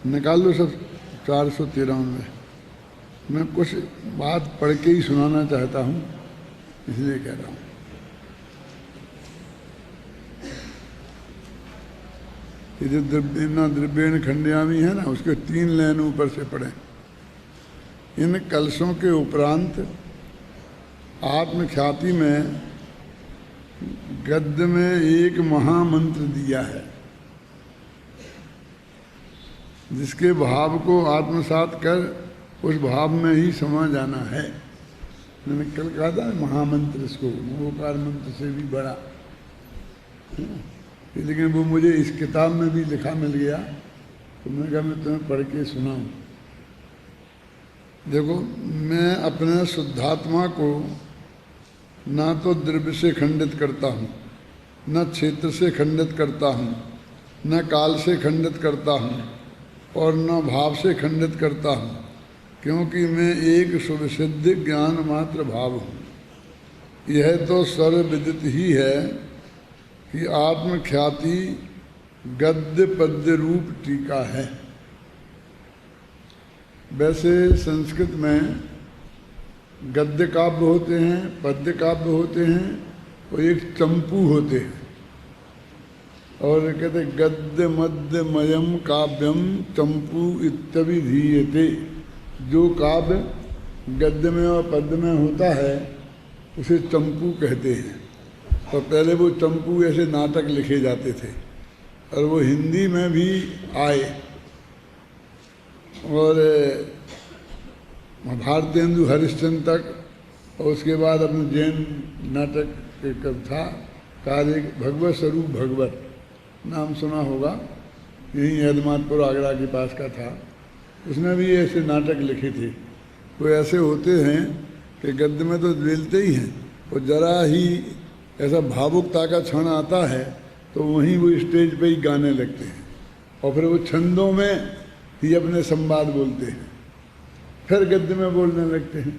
निकाल लो सब 413 में। मैं कुछ बात पढ़ के ही सुनाना चाहता हूँ, इसलिए कह रहा हूँ। ये जो द्रव्येण खंडयामी है ना, उसके 3 लाइन ऊपर से पढ़े। इन कलशों के उपरांत आत्मख्याति में गद्य में एक महामंत्र दिया है, जिसके भाव को आत्मसात कर उस भाव में ही समा जाना है। मैंने कल कहा था महामंत्र, इसको ओंकार मंत्र से भी बड़ा, लेकिन वो मुझे इस किताब में भी लिखा मिल गया, तो मैंने कहा मैं तुम्हें पढ़ के सुनाऊं। देखो, मैं अपने शुद्धात्मा को ना तो द्रव्य से खंडित करता हूँ, न क्षेत्र से खंडित करता हूँ, न काल से खंडित करता हूँ, और न भाव से खंडित करता हूँ, क्योंकि मैं एक सुविसिद्ध ज्ञान मात्र भाव हूँ। यह तो सर्वविदित ही है कि आत्मख्याति गद्य पद्य रूप टीका है। वैसे संस्कृत में गद्य काव्य होते हैं, पद्य काव्य होते हैं, और एक चंपू होते हैं। और कहते गद्य मद्य मयम काव्यम चंपू इत्यभिधीयते। जो काव्य गद्य में और पद्य में होता है उसे चंपू कहते हैं। तो पहले वो चंपू ऐसे नाटक लिखे जाते थे, और वो हिंदी में भी आए, और भारतेंदु हरिश्चंद्र तक, और उसके बाद अपने जैन नाटक कब था कार्य भगवत स्वरूप भगवत नाम सुना होगा, यहीं हैदमातपुर आगरा के पास का था। उसने भी ऐसे नाटक लिखे थे। वो ऐसे होते हैं कि गद्य में तो मिलते ही हैं, और जरा ही ऐसा भावुकता का क्षण आता है तो वहीं वो स्टेज पे ही गाने लगते हैं, और फिर वो छंदों में ही अपने संवाद बोलते हैं, फिर गद्य में बोलने लगते हैं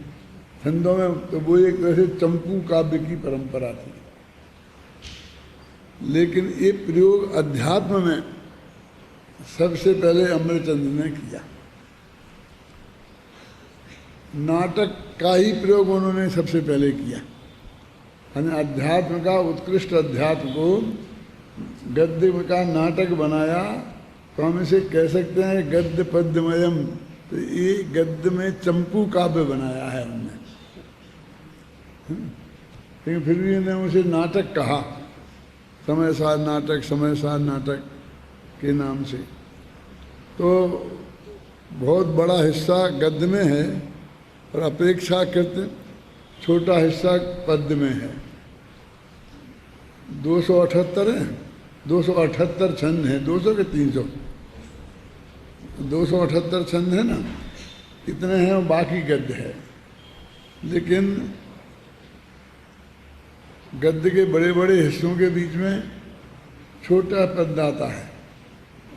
छंदों में। तो वो एक तरह से चंपू काव्य की परंपरा थी। लेकिन ये प्रयोग अध्यात्म में सबसे पहले अमरचंद्र ने किया। नाटक का ही प्रयोग उन्होंने सबसे पहले किया। अध्यात्म का, उत्कृष्ट अध्यात्म को गद्य का नाटक बनाया, तो हम इसे कह सकते हैं गद्य पद्यमयम। तो ये गद्य में चंपू काव्य बनाया है उन्होंने, लेकिन फिर भी इन्होंने उसे नाटक कहा, समय सार नाटक, समय सार नाटक के नाम से। तो बहुत बड़ा हिस्सा गद्य में है और अपेक्षाकृत छोटा हिस्सा पद्य में है। 278 है, 278 छंद हैं, 200 के 300, 278 छंद है ना, इतने हैं, और बाकी गद्य है। लेकिन गद्य के बड़े बड़े हिस्सों के बीच में छोटा पद्य आता है,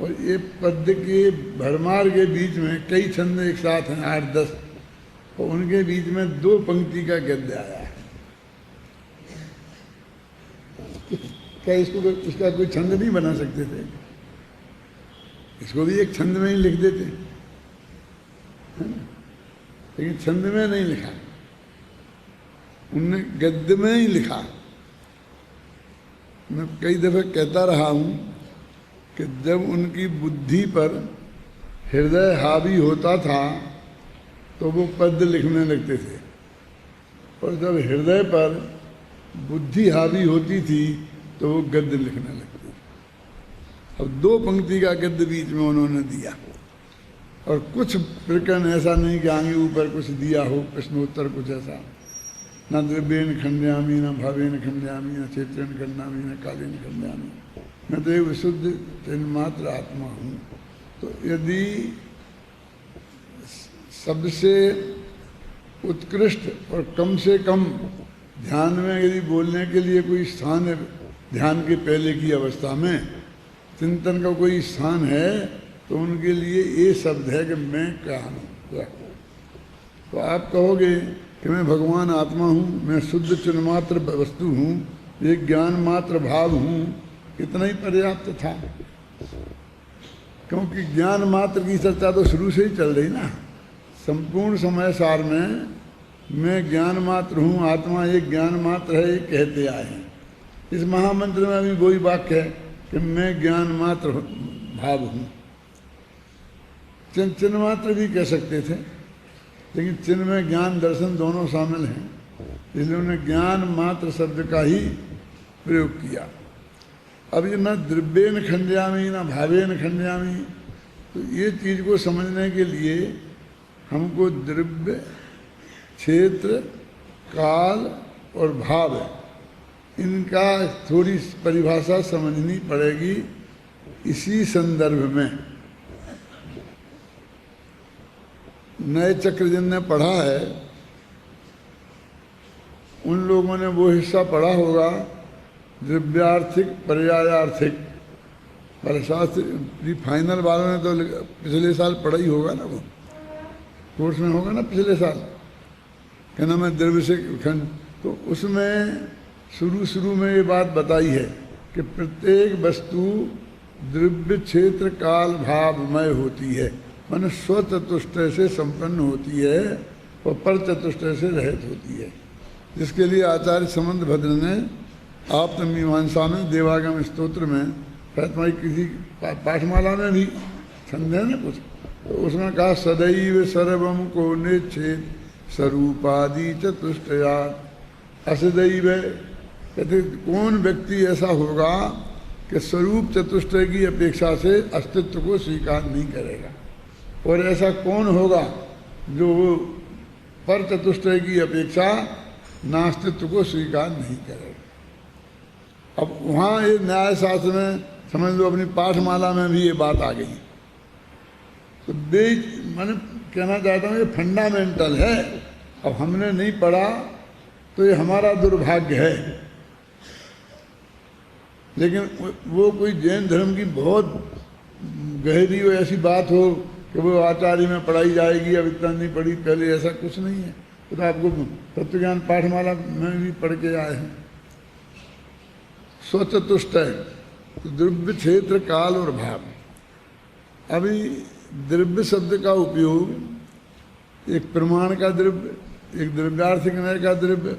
और ये पद्य के भरमार के बीच में कई छंद एक साथ हैं, 8-10, और उनके बीच में 2 पंक्ति का गद्य आया है। क्या इसका कोई छंद नहीं बना सकते थे? इसको भी एक छंद में ही लिख देते, है ना? लेकिन छंद में नहीं लिखा, उनने गद्य में ही लिखा। मैं कई दफे कहता रहा हूं कि जब उनकी बुद्धि पर हृदय हावी होता था तो वो पद्य लिखने लगते थे, और जब हृदय पर बुद्धि हावी होती थी तो वो गद्य लिखने लगते थे। अब 2 पंक्ति का गद्य बीच में उन्होंने दिया, और कुछ प्रकरण ऐसा नहीं कि आगे ऊपर कुछ दिया हो, प्रश्नोत्तर कुछ ऐसा, न द्रव्येन खंडयामी, न भावेन खंडयामी, न क्षेत्रेण खंडयामी, न कालेन खंडयामी, मैं तो एक विशुद्ध चिन्मात्र आत्मा हूँ। तो यदि सबसे उत्कृष्ट और कम से कम ध्यान में यदि बोलने के लिए कोई स्थान है, ध्यान के पहले की अवस्था में चिंतन का कोई स्थान है, तो उनके लिए ये शब्द है कि मैं क्या हूँ। तो आप कहोगे कि मैं भगवान आत्मा हूँ, मैं शुद्ध चिन्मात्र वस्तु हूँ, एक ज्ञान मात्र भाव हूँ, इतना ही पर्याप्त था। क्योंकि ज्ञान मात्र की चर्चा तो शुरू से ही चल रही ना। संपूर्ण समय सार में मैं ज्ञान मात्र हूँ, आत्मा एक ज्ञान मात्र है, ये कहते आए हैं। इस महामंत्र में भी वही वाक्य है कि मैं ज्ञान मात्र भाव हूँ। चिन्ह मात्र भी कह सकते थे, लेकिन चिन्ह में ज्ञान दर्शन दोनों शामिल हैं, इसलिए उन्होंने ज्ञान मात्र शब्द का ही प्रयोग किया। अब ये न द्रव्येन खंडयामी न भावेन खंडयामी, तो ये चीज़ को समझने के लिए हमको द्रव्य, क्षेत्र, काल और भाव, इनका थोड़ी परिभाषा समझनी पड़ेगी इसी संदर्भ में। नए चक्र जिनने पढ़ा है उन लोगों ने वो हिस्सा पढ़ा होगा द्रव्यार्थिक पर्यायार्थिक। पर शास्त्र फाइनल वालों ने तो पिछले साल पढ़ा ही होगा ना, वो कोर्स में होगा ना पिछले साल, क्या नाम है, द्रव्य से खंड। तो उसमें शुरू में ये बात बताई है कि प्रत्येक वस्तु द्रव्य, क्षेत्र, काल, भावमय होती है, माने स्वचतुष्टय से संपन्न होती है और पर चतुष्टय से रहित होती है। जिसके लिए आचार्य समंत भद्र ने आप्तमीमांसा में देवागम स्तोत्र में, तुम्हारी किसी पाठमाला में भी छंद है ना कुछ, तो उसमें कहा सदैव सर्वम को निच्छेद स्वरूपादि चतुष्टया असदैव। कहते कौन व्यक्ति ऐसा होगा कि स्वरूप चतुष्टय की अपेक्षा से अस्तित्व को स्वीकार नहीं करेगा, और ऐसा कौन होगा जो पर चतुष्टय की अपेक्षा नास्तित्व को स्वीकार नहीं करेगा। अब वहाँ ये न्याय शास्त्र में समझ लो, अपनी पाठमाला में भी ये बात आ गई। तो मैंने कहना चाहता हूँ ये फंडामेंटल है। अब हमने नहीं पढ़ा तो ये हमारा दुर्भाग्य है, लेकिन वो कोई जैन धर्म की बहुत गहरी हो ऐसी बात हो कि वो आचार्य में पढ़ाई जाएगी, अब इतना नहीं पढ़ी पहले, ऐसा कुछ नहीं है। तो आपको तत्व ज्ञान पाठमाला में भी पढ़ के आए हैं। स्वचतुष्टय, द्रव्य, क्षेत्र, काल और भाव। अभी द्रव्य शब्द का उपयोग एक प्रमाण का द्रव्य, एक द्रव्यार्थिक न्याय का द्रव्य,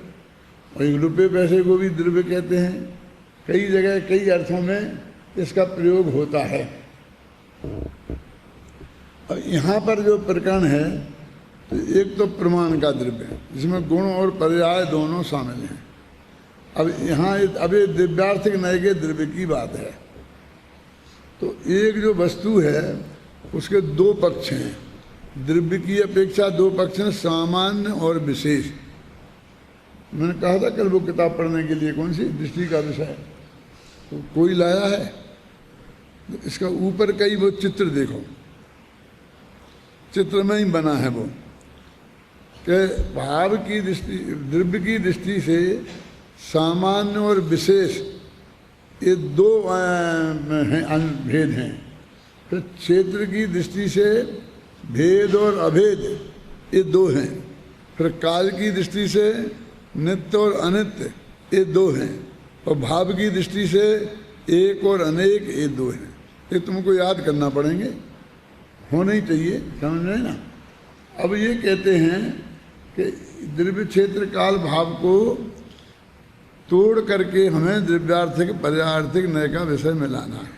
और एक रुपये पैसे को भी द्रव्य कहते हैं। कई जगह कई अर्थों में इसका प्रयोग होता है। और यहाँ पर जो प्रकरण है तो एक तो प्रमाण का द्रव्य, जिसमें गुण और पर्याय दोनों शामिल हैं। अब यहाँ अब ये द्रव्यार्थिक न्याय के द्रव्य की बात है। तो एक जो वस्तु है उसके दो पक्ष हैं, द्रव्य की अपेक्षा दो पक्ष हैं, सामान्य और विशेष। मैंने कहा था कल वो किताब पढ़ने के लिए, कौन सी, दृष्टि का विषय, तो कोई लाया है। तो इसका ऊपर का ही वो चित्र देखो, चित्र में ही बना है वो, कि भाव की दृष्टि, द्रव्य की दृष्टि से सामान्य और विशेष ये दो भेद हैं। फिर क्षेत्र की दृष्टि से भेद और अभेद ये दो हैं। फिर काल की दृष्टि से नित्य और अनित्य ये दो हैं, और भाव की दृष्टि से एक और अनेक ये दो हैं। ये तुमको याद करना पड़ेंगे, होना ही चाहिए, समझ रहे ना। अब ये कहते हैं कि द्रव्य, क्षेत्र, काल, भाव को तोड़ करके हमें द्रव्यार्थिक पर्यायार्थिक न्याय का विषय में लाना है।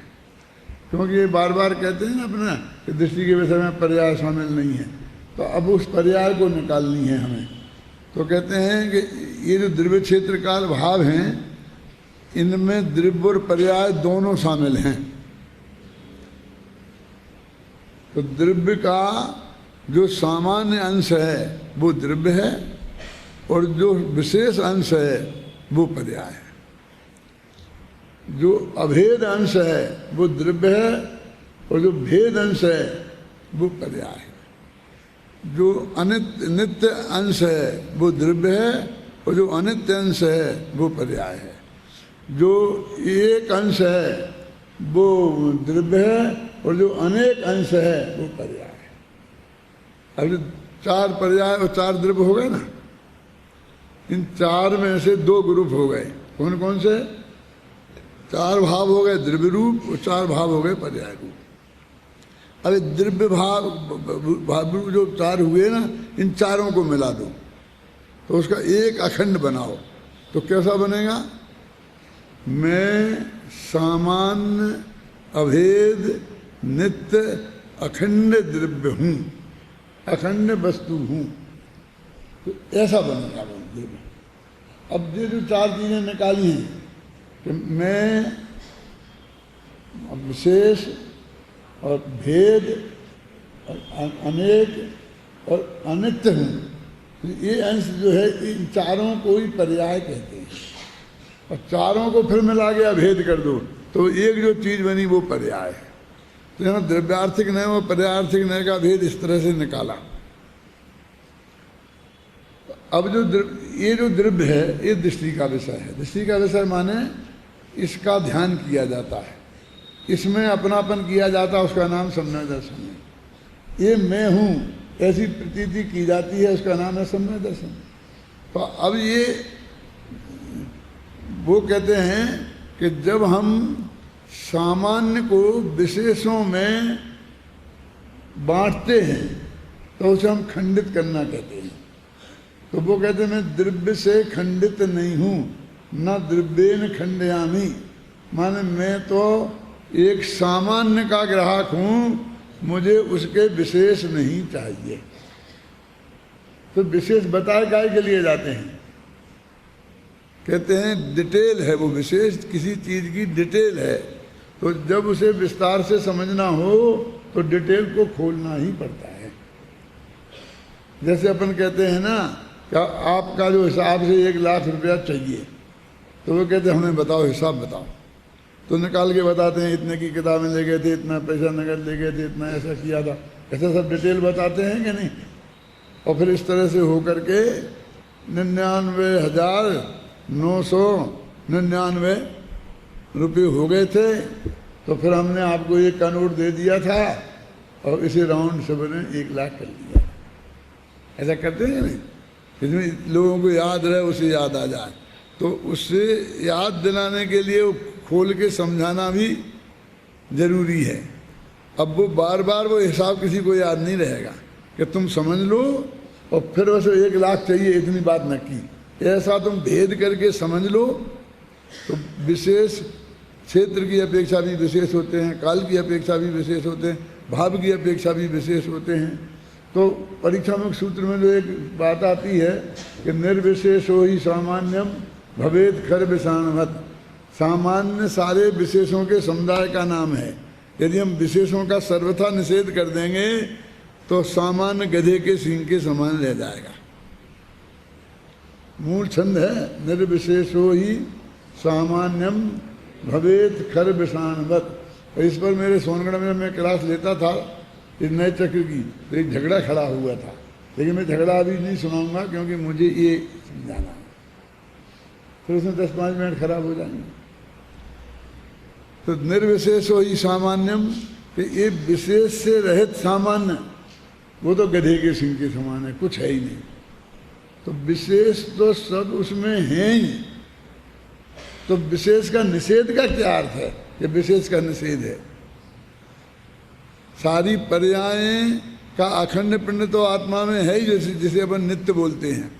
क्योंकि ये बार बार कहते हैं ना अपना कि दृष्टि के विषय में पर्याय शामिल नहीं है, तो अब उस पर्याय को निकालनी है हमें। तो कहते हैं कि ये जो द्रव्य, क्षेत्र, काल, भाव हैं, इनमें द्रव्य और पर्याय दोनों शामिल हैं। तो द्रव्य का जो सामान्य अंश है वो द्रव्य है, और जो विशेष अंश है वो पर्याय है। जो अभेद अंश है वो द्रव्य है, और जो भेद अंश है वो पर्याय है। जो नित्य अंश है वो द्रव्य है, और जो अनित्य अंश है वो पर्याय है। जो एक अंश है वो द्रव्य है, और जो अनेक अंश है वो पर्याय है। अब चार पर्याय और चार द्रव्य हो गए ना, इन चार में से दो ग्रुप हो गए। कौन कौन से? चार भाव हो गए द्रव्य रूप, और चार भाव हो गए पर्याय रूप। अरे द्रव्य भाव जो चार हुए ना, इन चारों को मिला दो तो उसका एक अखंड बनाओ, तो कैसा बनेगा? मैं सामान्य अभेद नित्य अखंड द्रव्य हूँ, अखंड वस्तु हूँ, तो ऐसा बनेगा वो द्रव्य। अब ये जो चार चीजें निकाली हैं कि मैं विशेष और भेद और अनेक और अनित्य हूँ, तो ये अंश जो है इन चारों को ही पर्याय कहते हैं। और चारों को फिर मिला के अभेद कर दो तो एक जो चीज बनी वो पर्याय है। तो यहाँ द्रव्यार्थिक नय और पर्यायार्थिक नय का भेद इस तरह से निकाला। अब ये जो द्रव्य है ये दृष्टि का विषय है। दृष्टि का विषय माने इसका ध्यान किया जाता है, इसमें अपनापन किया जाता है, उसका नाम सम्यक दर्शन है। ये मैं हूँ ऐसी प्रतीति की जाती है, उसका नाम है सम्यक दर्शन। तो अब ये वो कहते हैं कि जब हम सामान्य को विशेषों में बांटते हैं तो उसे हम खंडित करना कहते हैं। तो वो कहते हैं मैं द्रव्य से खंडित नहीं हूँ, न द्रव्येन खंडयामि, माने मैं तो एक सामान्य का ग्राहक हूँ, मुझे उसके विशेष नहीं चाहिए। तो विशेष बताए काय के लिए जाते हैं? कहते हैं डिटेल है वो विशेष, किसी चीज की डिटेल है, तो जब उसे विस्तार से समझना हो तो डिटेल को खोलना ही पड़ता है। जैसे अपन कहते हैं ना कि आपका जो हिसाब से 1 लाख रुपया चाहिए, तो वो कहते हैं हमें बताओ, हिसाब बताओ, तो निकाल के बताते हैं इतने की किताबें ले गए थे, इतना पैसा नगद ले गए थे, इतना ऐसा किया था, ऐसा सब डिटेल बताते हैं कि नहीं? और फिर इस तरह से होकर के 99,999 रुपये हो गए थे, तो फिर हमने आपको 1 का नोट दे दिया था और इसे राउंड से बने 1 लाख कर लिया। ऐसा करते हैं नहीं? इसमें लोगों को याद रहे, उसे याद आ जाए, तो उससे याद दिलाने के लिए खोल के समझाना भी जरूरी है। अब वो बार बार वो हिसाब किसी को याद नहीं रहेगा कि तुम समझ लो और फिर वैसे 1 लाख चाहिए, इतनी बात न की। ऐसा तुम भेद करके समझ लो तो विशेष क्षेत्र की अपेक्षा भी विशेष होते हैं, काल की अपेक्षा भी विशेष होते हैं, भाव की अपेक्षा भी विशेष होते हैं। तो परीक्षात्मक सूत्र में जो एक बात आती है कि निर्विशेषो ही सामान्यम भवेद खर विषाणवत, सामान्य सारे विशेषों के समुदाय का नाम है। यदि हम विशेषों का सर्वथा निषेध कर देंगे तो सामान्य गधे के सींग के समान रह जाएगा। मूल छंद है निर्विशेषो ही सामान्यम भवेद खर विषाणवत। इस पर मेरे सोनगढ़ में मैं क्लास लेता था इस नए चक्र की, तो एक झगड़ा खड़ा हुआ था, लेकिन मैं झगड़ा अभी नहीं सुनाऊंगा क्योंकि मुझे ये समझाना है, फिर उसमें 10-5 मिनट खराब हो जाएंगे। तो निर्विशेषो ही सामान्यम, ये विशेष से रहित सामान्य, वो तो गधे के सिंह के समान है, कुछ है ही नहीं। तो विशेष तो सब उसमें है ही। तो विशेष का निषेध का क्या अर्थ है? कि विशेष का निषेध है। सारी पर्यायें का अखंड पिंड तो आत्मा में है ही, जैसे जिसे अपन नित्य बोलते हैं।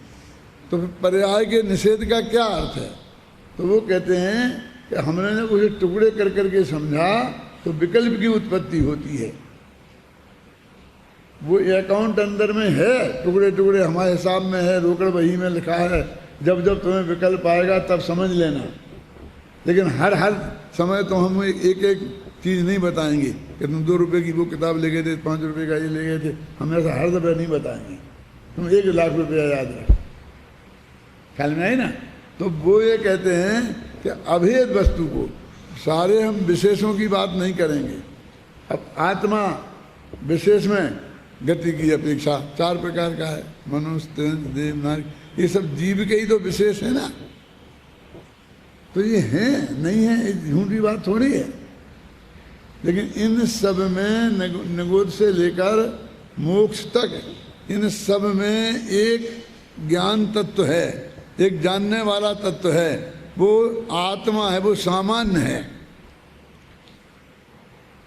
तो फिर पर्याय के निषेध का क्या अर्थ है? तो वो कहते हैं कि हमने ना उसे टुकड़े कर करके समझा तो विकल्प की उत्पत्ति होती है। वो अकाउंट अंदर में है, टुकड़े टुकड़े हमारे हिसाब में है, रोकड़ बही में लिखा है, जब जब तुम्हें विकल्प आएगा तब समझ लेना। लेकिन हर समय तो हम एक एक चीज़ नहीं बताएंगे कि तुम 2 रुपये की वो किताब ले गए थे, 5 रुपये का ये ले गए थे, हम ऐसा हर दफे नहीं बताएंगे। तुम 1 लाख रुपया याद रखो, ख्याल में आई ना? तो वो ये कहते हैं कि अभेद वस्तु को सारे हम विशेषों की बात नहीं करेंगे। अब आत्मा विशेष में गति की अपेक्षा 4 प्रकार का है, मनुष्य, तृण, देव, नारी, ये सब जीव के ही तो विशेष है ना। तो ये है नहीं है झूठी बात थोड़ी है। लेकिन इन सब में निगोद से लेकर मोक्ष तक इन सब में एक ज्ञान तत्व है, एक जानने वाला तत्व है, वो आत्मा है, वो सामान्य है।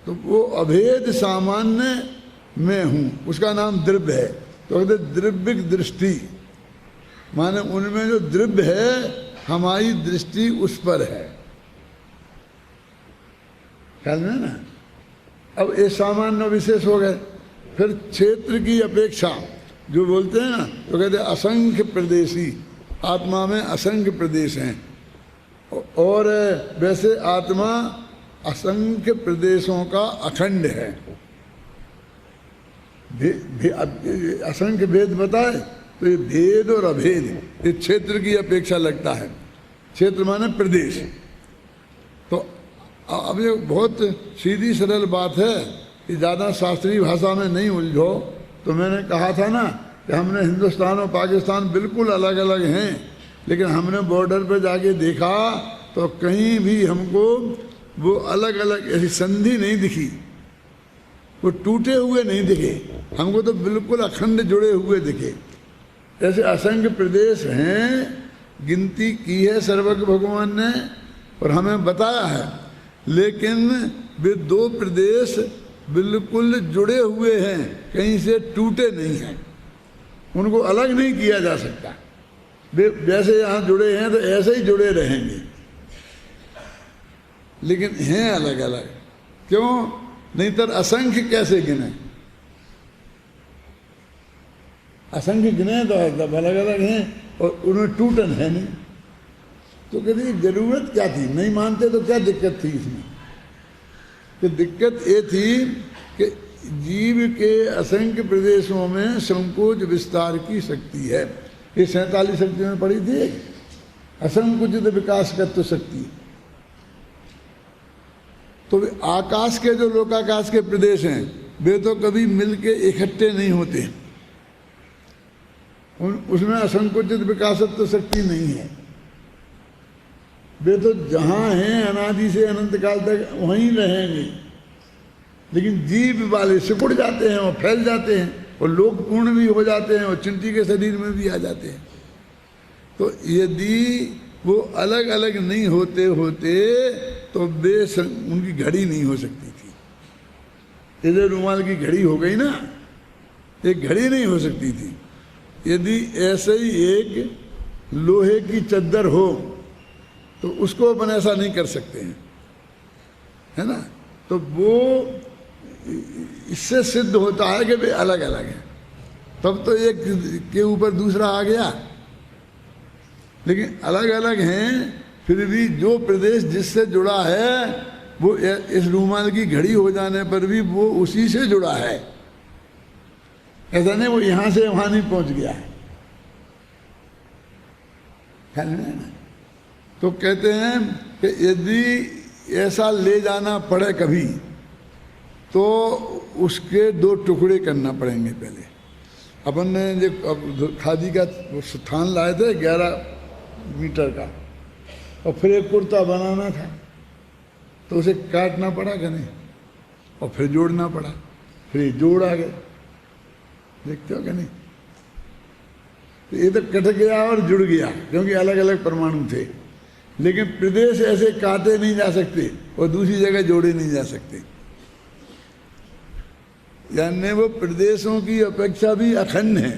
तो वो अभेद सामान्य में हूँ, उसका नाम द्रव्य है। तो कहते द्रव्यक दृष्टि, माने उनमें जो द्रव्य है हमारी दृष्टि उस पर है, ख्याल में ना। अब ये सामान्य विशेष हो गए। फिर क्षेत्र की अपेक्षा जो बोलते हैं ना, तो कहते हैं असंख्य प्रदेशी, आत्मा में असंख्य प्रदेश हैं। और वैसे आत्मा असंख्य प्रदेशों का अखंड है। असंख्य भेद बताए तो ये भेद और अभेद ये क्षेत्र की अपेक्षा लगता है। क्षेत्र माने प्रदेश। तो अब ये बहुत सीधी सरल बात है कि ज़्यादा शास्त्रीय भाषा में नहीं उलझो। तो मैंने कहा था ना कि हमने हिंदुस्तान और पाकिस्तान बिल्कुल अलग अलग हैं, लेकिन हमने बॉर्डर पर जाके देखा तो कहीं भी हमको वो अलग अलग ऐसी संधि नहीं दिखी, वो टूटे हुए नहीं दिखे, हमको तो बिल्कुल अखंड जुड़े हुए दिखे। ऐसे असंख्य प्रदेश हैं, गिनती की है सर्वज्ञ भगवान ने और हमें बताया है, लेकिन वे दो प्रदेश बिल्कुल जुड़े हुए हैं, कहीं से टूटे नहीं हैं, उनको अलग नहीं किया जा सकता। वे जैसे यहाँ जुड़े हैं तो ऐसे ही जुड़े रहेंगे, लेकिन हैं अलग अलग। क्यों? नहीं तो असंख्य कैसे गिने? असंख्य गिने तो अलग अलग हैं और उनमें टूटन है नहीं। तो कहते जरूरत क्या थी? नहीं मानते तो क्या दिक्कत थी इसमें? तो दिक्कत ये थी कि जीव के असंख्य प्रदेशों में संकोच विस्तार की शक्ति है। ये 47 शक्ति में पढ़ी थी, असंकुचित विकास तत्व शक्ति। तो आकाश के जो लोकाकाश के प्रदेश हैं वे तो कभी मिलके इकट्ठे नहीं होते, उसमें असंकुचित विकासत्व शक्ति नहीं है। वे तो जहाँ हैं अनादि से अनंत काल तक वहीं रहेंगे, लेकिन जीव वाले सिकुड़ जाते हैं और फैल जाते हैं और लोग पूर्ण भी हो जाते हैं और चिंटी के शरीर में भी आ जाते हैं। तो यदि वो अलग अलग नहीं होते होते तो वे उनकी घड़ी नहीं हो सकती थी। ये रुमाल की घड़ी हो गई ना, एक घड़ी नहीं हो सकती थी। यदि ऐसे ही एक लोहे की चद्दर हो तो उसको अपन ऐसा नहीं कर सकते हैं, है ना। तो वो इससे सिद्ध होता है कि वे अलग अलग हैं, तब तो एक के ऊपर दूसरा आ गया। लेकिन अलग अलग हैं, फिर भी जो प्रदेश जिससे जुड़ा है वो इस रूमाल की घड़ी हो जाने पर भी वो उसी से जुड़ा है। ऐसा नहीं वो यहाँ से वहाँ नहीं पहुँच गया है। तो कहते हैं कि यदि ऐसा ले जाना पड़े कभी तो उसके दो टुकड़े करना पड़ेंगे। पहले अपन ने जो खादी का थान लाए थे 11 मीटर का, और फिर एक कुर्ता बनाना था तो उसे काटना पड़ा कि नहीं, और फिर जोड़ना पड़ा, फिर जोड़ आ गए। देखते हो कि नहीं? तो ये तो कट गया और जुड़ गया क्योंकि अलग अलग परमाणु थे। लेकिन प्रदेश ऐसे काटे नहीं जा सकते और दूसरी जगह जोड़े नहीं जा सकते। यानी वो प्रदेशों की अपेक्षा भी अखंड है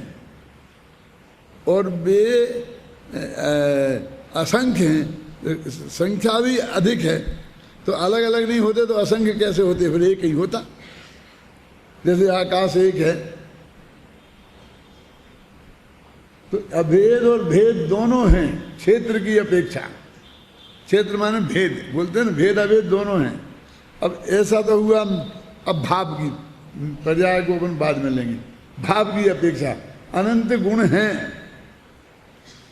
और वे असंख्य हैं, संख्या भी अधिक है। तो अलग अलग नहीं होते तो असंख्य कैसे होते? फिर एक ही होता। जैसे आकाश एक है तो अभेद और भेद दोनों हैं क्षेत्र की अपेक्षा। क्षेत्र माने भेद बोलते हैं ना, भेद अभेद दोनों हैं। अब ऐसा तो हुआ, अब भाव की पर्याय को अपन बाद में लेंगे। भाव की अपेक्षा अनंत गुण हैं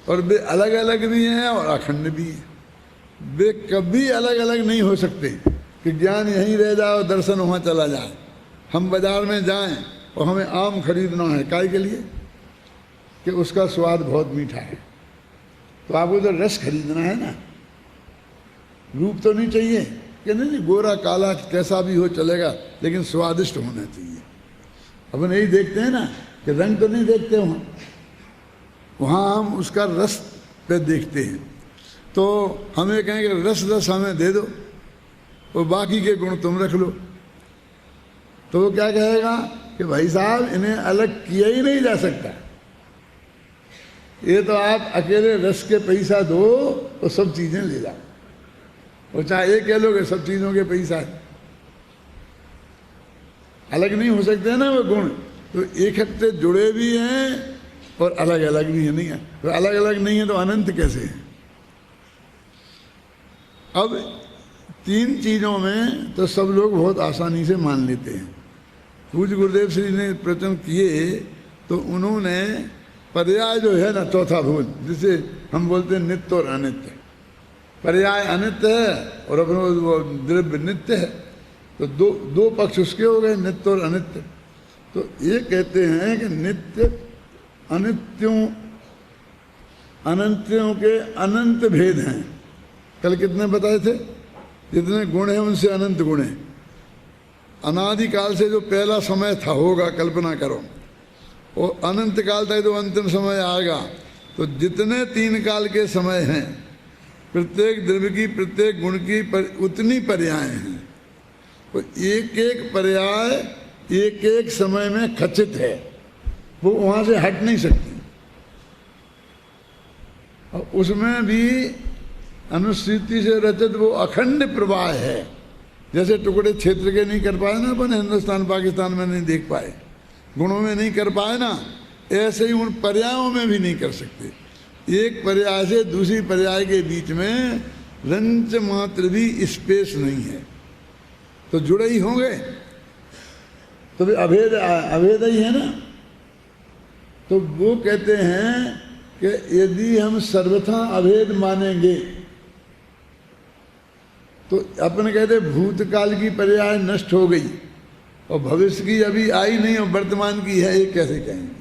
और वे अलग अलग भी हैं और अखंड भी हैं। वे कभी अलग अलग नहीं हो सकते कि ज्ञान यहीं रह जाए और दर्शन वहाँ चला जाए। हम बाजार में जाएं और हमें आम खरीदना है, काय के लिए? कि उसका स्वाद बहुत मीठा है। तो आपको तो रस खरीदना है ना, रूप तो नहीं चाहिए कि नहीं गोरा काला कैसा भी हो चलेगा, लेकिन स्वादिष्ट होना चाहिए। अपन यही देखते हैं ना कि रंग तो नहीं देखते वहाँ हम उसका रस पे देखते हैं। तो हमें कहेंगे रस रस हमें दे दो और बाकी के गुण तुम रख लो। तो वो क्या कहेगा कि भाई साहब इन्हें अलग किया ही नहीं जा सकता, ये तो आप अकेले रस के पैसा दो तो सब चीजें ले जाओ, और चाहे ये कह लो कि सब चीजों के पैसा है, अलग नहीं हो सकते ना वो गुण। तो इकट्ठे जुड़े भी हैं और अलग अलग भी है, नहीं है तो अलग अलग नहीं है तो अनंत कैसे है। अब तीन चीजों में तो सब लोग बहुत आसानी से मान लेते हैं। पूज्य गुरुदेव श्री ने प्रवचन किए तो उन्होंने पर्याय जो है ना चौथा भूल, जिसे हम बोलते हैं नित्य और अनित्य, पर्याय अनित्य है और अपना वो द्रव्य नित्य है, तो दो पक्ष उसके हो गए, नित्य और अनित्य। तो ये कहते हैं कि नित्य अनंत्यों के अनंत भेद हैं। कल कितने बताए थे, जितने गुण हैं उनसे अनंत गुण हैं। अनादिकाल से जो पहला समय था होगा, कल्पना करो, और अनंत काल तक जो अंतिम समय आएगा, तो जितने तीन काल के समय हैं, प्रत्येक द्रव्य की प्रत्येक गुण की उतनी पर्याय हैं। तो एक एक पर्याय एक एक समय में खचित है, वो वहां से हट नहीं सकती। और उसमें भी अनुसूति से रचित वो अखंड प्रवाह है। जैसे टुकड़े क्षेत्र के नहीं कर पाए ना अपन, हिंदुस्तान पाकिस्तान में नहीं देख पाए, गुणों में नहीं कर पाए ना, ऐसे ही उन पर्यायों में भी नहीं कर सकते। एक पर्याय से दूसरी पर्याय के बीच में रंच मात्र भी स्पेस नहीं है, तो जुड़े ही होंगे, तो भी अभेद ही है ना। तो वो कहते हैं कि यदि हम सर्वथा अभेद मानेंगे तो अपन कहते भूतकाल की पर्याय नष्ट हो गई और भविष्य की अभी आई नहीं और वर्तमान की है, ये कैसे कहेंगे?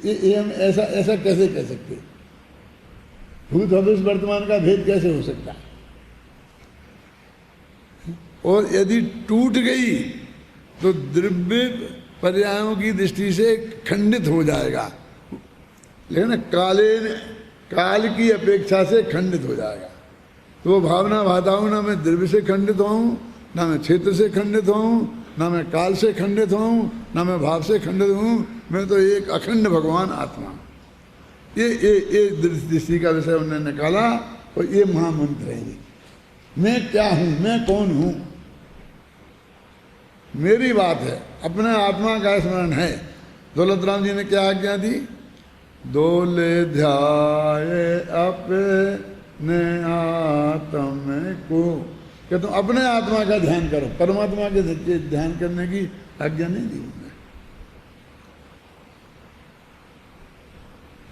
ये हम ऐसा कैसे कह सकते? भूत भविष्य वर्तमान का भेद कैसे हो सकता है? और यदि टूट गई तो द्रव्य पर्यायों की दृष्टि से खंडित हो जाएगा, लेकिन काल की अपेक्षा से खंडित हो जाएगा। तो वो भावना भाता हूँ, ना मैं द्रव्य से खंडित हूँ, ना मैं क्षेत्र से खंडित हूँ, ना मैं काल से खंडित हूँ, ना मैं भाव से खंडित हूँ, मैं तो एक अखंड भगवान आत्मा। ये दृष्टि का विषय उन्होंने निकाला और ये महामंत्र है। मैं क्या हूँ, मैं कौन हूँ, मेरी बात है, अपने आत्मा का स्मरण है। दौलत राम जी ने क्या आज्ञा दी? दोले ध्याये अपने आत्मा को, कि तुम अपने आत्मा का ध्यान करो, परमात्मा के ध्यान करने की आज्ञा नहीं दी उन्होंने।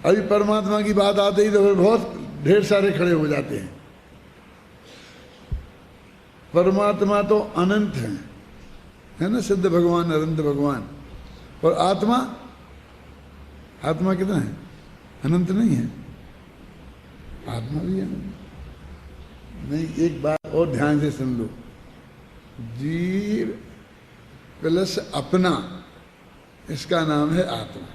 अभी परमात्मा की बात आते ही तो फिर बहुत ढेर सारे खड़े हो जाते हैं। परमात्मा तो अनंत है ना, सिद्ध भगवान, अनंत भगवान। और आत्मा कितना है? अनंत नहीं है, आत्मा भी अनंत नहीं। एक बात और ध्यान से सुन लो, जीव प्लस अपना, इसका नाम है आत्मा।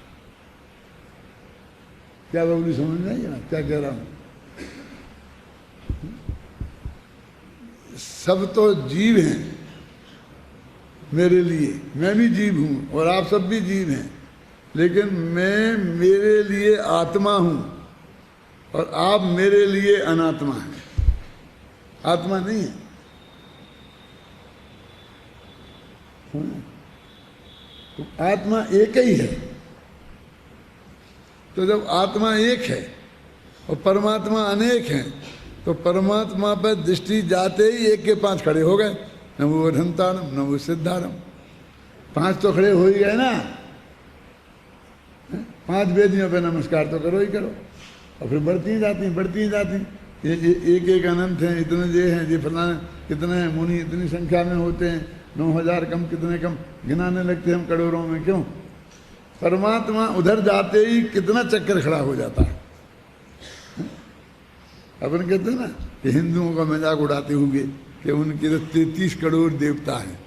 क्या बाबू समझ में आई ना क्या कह रहा हूं? सब तो जीव हैं मेरे लिए, मैं भी जीव हूं और आप सब भी जीव हैं, लेकिन मैं मेरे लिए आत्मा हूं और आप मेरे लिए अनात्मा हैं। आत्मा नहीं है। तो आत्मा एक ही है। तो जब आत्मा एक है और परमात्मा अनेक है, तो परमात्मा पर दृष्टि जाते ही एक के पांच खड़े हो गए, नमो अनंतारम, नमो सिद्धारम। पांच तो खड़े हो ही गए ना। पांच वेदियों पे नमस्कार तो करो ही करो, और फिर बढ़ती ही जाती। ये एक अनंत हैं, इतने ये हैं, ये फलाने कितने हैं, मुनि इतनी संख्या में होते हैं, 9000 कम, कितने कम, गिनाने लगते हैं हम करोड़ों में। क्यों? परमात्मा उधर जाते ही कितना चक्कर खड़ा हो जाता है। अपन कहते हैं ना कि हिंदुओं का मजाक उड़ाते होंगे कि उनके तो 33 करोड़ देवता हैं,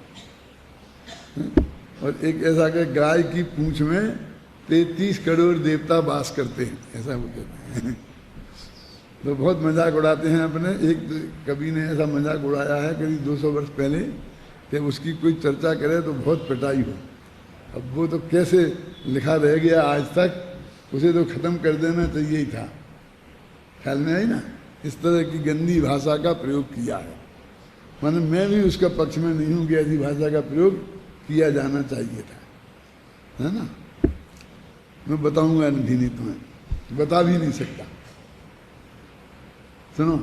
और एक ऐसा कि गाय की पूंछ में 33 करोड़ देवता वास करते हैं, ऐसा वो कहते हैं। तो बहुत मजाक उड़ाते हैं अपने। एक कवि ने ऐसा मजाक उड़ाया है करीब 200 वर्ष पहले कि उसकी कोई चर्चा करे तो बहुत पिटाई हो। अब वो तो कैसे लिखा रह गया आज तक, उसे तो ख़त्म कर देना चाहिए ही था। ख्याल में आई ना, इस तरह की गंदी भाषा का प्रयोग किया है। माने मैं भी उसका पक्ष में नहीं हूँ कि ऐसी भाषा का प्रयोग किया जाना चाहिए था, है ना। मैं बताऊंगा नहीं, तुम्हें बता भी नहीं सकता। सुनो,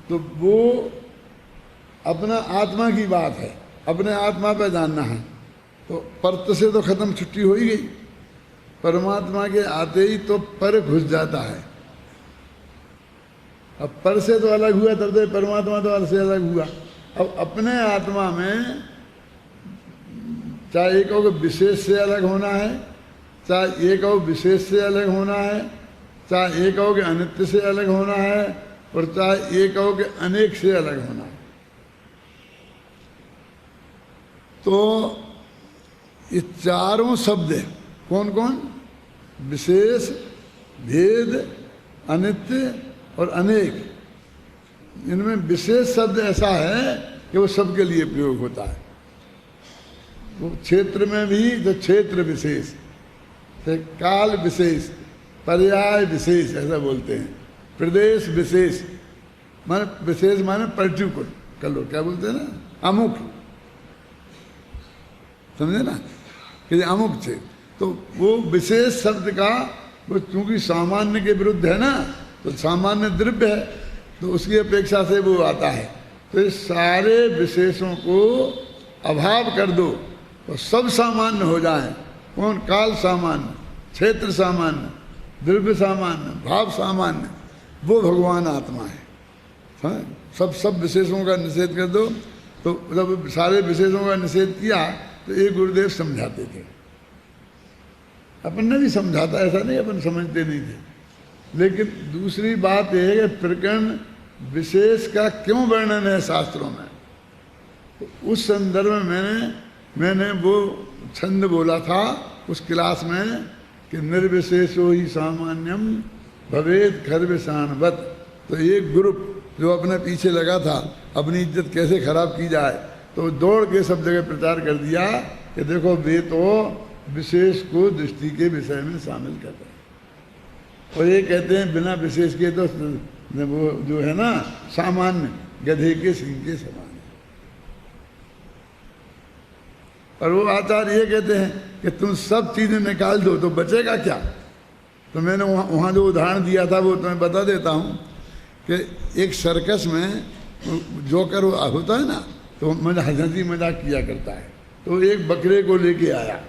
तो वो अपना आत्मा की बात है, अपने आत्मा पे जानना है। तो परत से तो खत्म, छुट्टी हो ही गई। परमात्मा के आते ही तो पर घुस जाता है। अब पर से तो अलग हुआ, तब तो परमात्मा तो अलग से अलग हुआ। अब अपने आत्मा में चाहे एक हो विशेष से अलग होना है, चाहे एक हो विशेष से अलग होना है, चाहे एक हो के अनित्य से अलग होना है, और चाहे एक हो के अनेक से अलग होना है। तो ये चारों शब्द कौन कौन? विशेष, भेद, अनित्य और अनेक। इनमें विशेष शब्द ऐसा है कि वो सबके लिए प्रयोग होता है। वो क्षेत्र में भी जो क्षेत्र विशेष, काल विशेष, पर्याय विशेष ऐसा बोलते हैं, प्रदेश विशेष, माने विशेष माने पर्टिकुलर कर लो, क्या बोलते हैं ना, अमुक, समझे ना, कि अमुक थे। तो वो विशेष शब्द का वो चूंकि सामान्य के विरुद्ध है ना, तो सामान्य द्रव्य है, तो उसकी अपेक्षा से वो आता है। तो इस सारे विशेषों को अभाव कर दो तो सब सामान्य हो जाए। कौन? काल सामान्य, क्षेत्र सामान्य, द्रव्य सामान्य, भाव सामान्य, वो भगवान आत्मा है। सब विशेषों का निषेध कर दो। तो जब सारे विशेषों का निषेध किया तो एक गुरुदेव समझाते थे, अपन ने भी समझाता, ऐसा नहीं अपन समझते नहीं थे। लेकिन दूसरी बात यह है कि प्रकरण विशेष का क्यों वर्णन है शास्त्रों में, तो उस संदर्भ में मैंने वो छंद बोला था उस क्लास में कि निर्विशेषो ही सामान्यम भवेद खर्विषाणवत। तो एक ग्रुप जो अपने पीछे लगा था अपनी इज्जत कैसे खराब की जाए, तो दौड़ के सब जगह प्रचार कर दिया कि देखो वे तो विशेष को दृष्टि के विषय में शामिल कर रहे हैं, और ये कहते हैं बिना विशेष के तो वो जो है ना सामान्य गधे के सिंह के समान है। और वो आचार्य ये कहते हैं कि तुम सब चीजें निकाल दो तो बचेगा क्या। तो मैंने वहाँ जो उदाहरण दिया था वो तुम्हें बता देता हूँ कि एक सर्कस में जोकर होता है ना, तो हंसी मजाक किया करता है। तो एक बकरे को लेके आया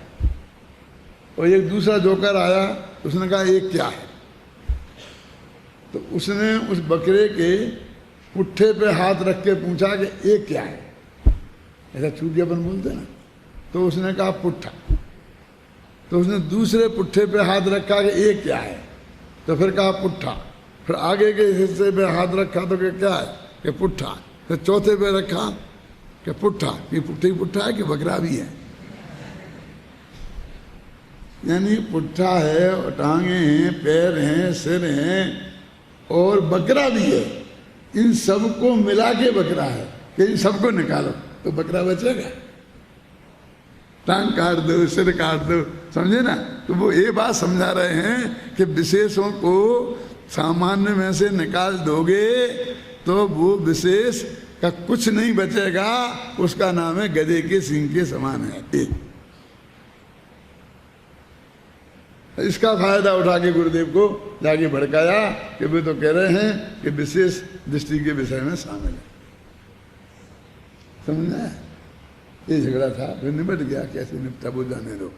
और एक दूसरा जोकर आया, उसने कहा एक क्या है। तो उसने उस बकरे के पुट्ठे पे हाथ रख के पूछा कि एक क्या है, ऐसा चूतियापन बोलते ना। तो उसने कहा पुट्ठा। तो उसने दूसरे पुट्ठे पे हाथ रखा कि एक क्या है, तो फिर कहा पुट्ठा। फिर आगे के हिस्से पे हाथ रखा तो क्या है कि पुट्ठा। फिर चौथे पे रखा कि पुट्ठा, कि पुट्ठा ही पुट्ठा है कि बकरा भी है। यानी पुट्ठा है और टांगे हैं, पैर हैं, सिर हैं और बकरा भी है। इन सबको मिला के बकरा है कि इन सबको निकालो तो बकरा बचेगा। टांग काट दो, सिर काट दो, समझे ना। तो वो ये बात समझा रहे हैं कि विशेषों को सामान्य में से निकाल दोगे तो वो विशेष का कुछ नहीं बचेगा, उसका नाम है गधे के सींग के समान है। इसका फायदा उठा के गुरुदेव को जाके भड़काया कि वे तो कह रहे हैं कि विशेष दृष्टि के विषय में शामिल है। समझना है, ये झगड़ा था, फिर निपट गया। कैसे निपटा वो जाने दो।